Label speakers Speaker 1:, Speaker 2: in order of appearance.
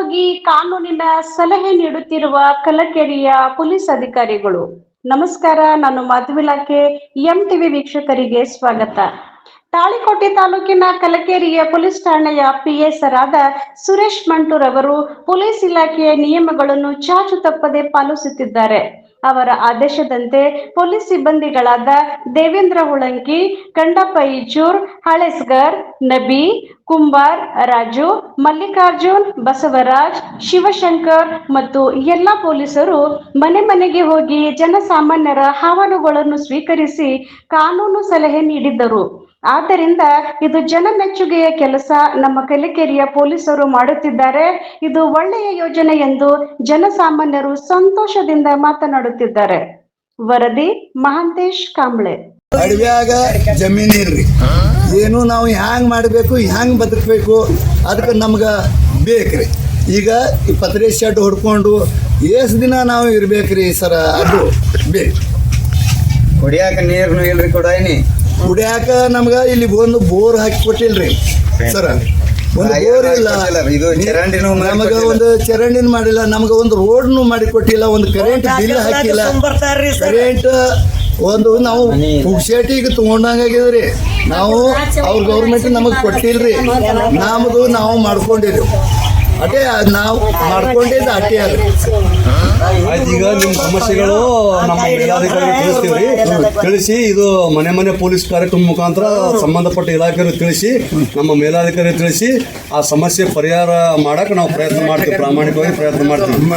Speaker 1: ಹೋಗಿ ಕಾನೂನಿನ ಸಲಹೆ ನೀಡುತ್ತಿರುವ ಕಲಕೆರೆಯ ಪೊಲೀಸ್ ಅಧಿಕಾರಿಗಳು. ನಮಸ್ಕಾರ, ನಾನು ಮಧುವಿಲಾಕೆ ಎಂಟಿವಿ ವೀಕ್ಷಕರಿಗೆ ಸ್ವಾಗತ. ತಾಳಿಕೋಟೆ ತಾಲೂಕಿನ ಕಲಕೆರೆಯ ಪೊಲೀಸ್ ಠಾಣೆಯ ಪಿಎಸ್ ಆದ ಸುರೇಶ್ ಮಂಟೂರ್ ಅವರು ಪೊಲೀಸ್ ಇಲಾಖೆಯ ನಿಯಮಗಳನ್ನು ಚಾಚು ತಪ್ಪದೆ ಪಾಲಿಸುತ್ತಿದ್ದಾರೆ. ಅವರ ಆದೇಶದಂತೆ ಪೊಲೀಸ್ ಸಿಬ್ಬಂದಿಗಳಾದ ದೇವೇಂದ್ರ ಹುಳಂಕಿ, ಕಂಡಪ್ಪ ಈಚೂರ್, ಹಳೇಸ್ಗರ್, ನಬಿ, ಕುಂಬಾರ್, ರಾಜು, ಮಲ್ಲಿಕಾರ್ಜುನ್, ಬಸವರಾಜ್, ಶಿವಶಂಕರ್ ಮತ್ತು ಎಲ್ಲ ಪೊಲೀಸರು ಮನೆ ಮನೆಗೆ ಹೋಗಿ ಜನಸಾಮಾನ್ಯರ ಅಹವಾಲುಗಳನ್ನು ಸ್ವೀಕರಿಸಿ ಕಾನೂನು ಸಲಹೆ ನೀಡಿದ್ದರು. ಆದ್ದರಿಂದ ಇದು ಜನಮೆಚ್ಚುಗೆಯ ಕೆಲಸ ನಮ್ಮ ಕಲಕೆರೆಯ ಪೊಲೀಸರು ಮಾಡುತ್ತಿದ್ದಾರೆ. ಇದು ಒಳ್ಳೆಯ ಯೋಜನೆ ಎಂದು ಜನಸಾಮಾನ್ಯರು ಸಂತೋಷದಿಂದ ಮಾತನಾಡುತ್ತಿದ್ದಾರೆ. ವರದಿ ಮಹಾಂತೇಶ್ ಕಾಂಬ್ಳೆ.
Speaker 2: ಅಡವ್ಯಾಗ ಜಮೀನಿಲ್ರಿ, ಏನು ನಾವು ಹ್ಯಾಂಗ್ ಮಾಡಬೇಕು, ಹ್ಯಾಂಗ್ ಬದುಕಬೇಕು ಅದಕ್ಕೆ ನಮ್ಗೆ ಬೇಕ್ರಿ. ಈಗ ಈ ಪತ್ರೆ ಶೆಡ್ ಹೊಡ್ಕೊಂಡು ಎಷ್ಟು ದಿನ ನಾವು ಇರ್ಬೇಕ್ರಿ ಸರ, ಅದು ಬೇಕು.
Speaker 3: ಕುಡಿಯಾಕ ನೀರು ಇಲ್ರಿ,
Speaker 2: ಕುಡಿಯಾಕ ನಮ್ಗೆ ಇಲ್ಲಿ ಒಂದು ಬೋರ್ ಹಾಕಿ ಕೊಟ್ಟಿಲ್ರಿ ಸರ, ಒಂದು ಬೋರ್ ಇಲ್ಲ.
Speaker 3: ಇದು ಚರಂಡಿನೂ
Speaker 2: ನಮಗೆ ಒಂದು ಚರಂಡಿನ ಮಾಡಿಲ್ಲ, ನಮ್ಗೆ ಒಂದು ರೋಡ್ನು ಮಾಡಿ ಕೊಟ್ಟಿಲ್ಲ, ಒಂದು ಕರೆಂಟ್ ಬಿಲ್ ಹಾಕಿಲ್ಲ. ಕರೆಂಟ್ ಒಂದು ನಾವು ಪುಕ್ಷೇಟಿಗೆ ತಗೊಂಡಂಗಾಗಿದ್ರಿ, ನಾವು ಅವ್ರ ಗೌರ್ಮೆಂಟ್ ನಮಗೆ ಕೊಟ್ಟಿಲ್ರಿ, ನಮ್ಮದು ನಾವು ಮಾಡ್ಕೊಂಡಿದ್ದೀವಿ. ಅಟೇ ನಾವು ಮಾಡ್ಕೊಂಡಿದ್ದು ಅಟೇ ಅದು.
Speaker 4: ಆಯ್ತು, ಈಗ ನಿಮ್ಮ ಸಮಸ್ಯೆಗಳು ನಮ್ಮ ಮೇಲಾಧಿಕಾರಿಗೆ ತಿಳಿಸ್ತೀವ್ರಿ. ತಿಳಿಸಿ ಇದು ಮನೆ ಮನೆ ಪೊಲೀಸ್ ಕಾರ್ಯಕ್ರಮ ಮುಖಾಂತರ ಸಂಬಂಧಪಟ್ಟ ಇಲಾಖೆಯವರು ತಿಳಿಸಿ ನಮ್ಮ ಮೇಲಾಧಿಕಾರಿ ತಿಳಿಸಿ ಆ ಸಮಸ್ಯೆ ಪರಿಹಾರ ಮಾಡಕ್ಕೆ ನಾವು ಪ್ರಯತ್ನ ಮಾಡ್ತೀವಿ, ಪ್ರಾಮಾಣಿಕವಾಗಿ ಪ್ರಯತ್ನ ಮಾಡ್ತೀವಿ.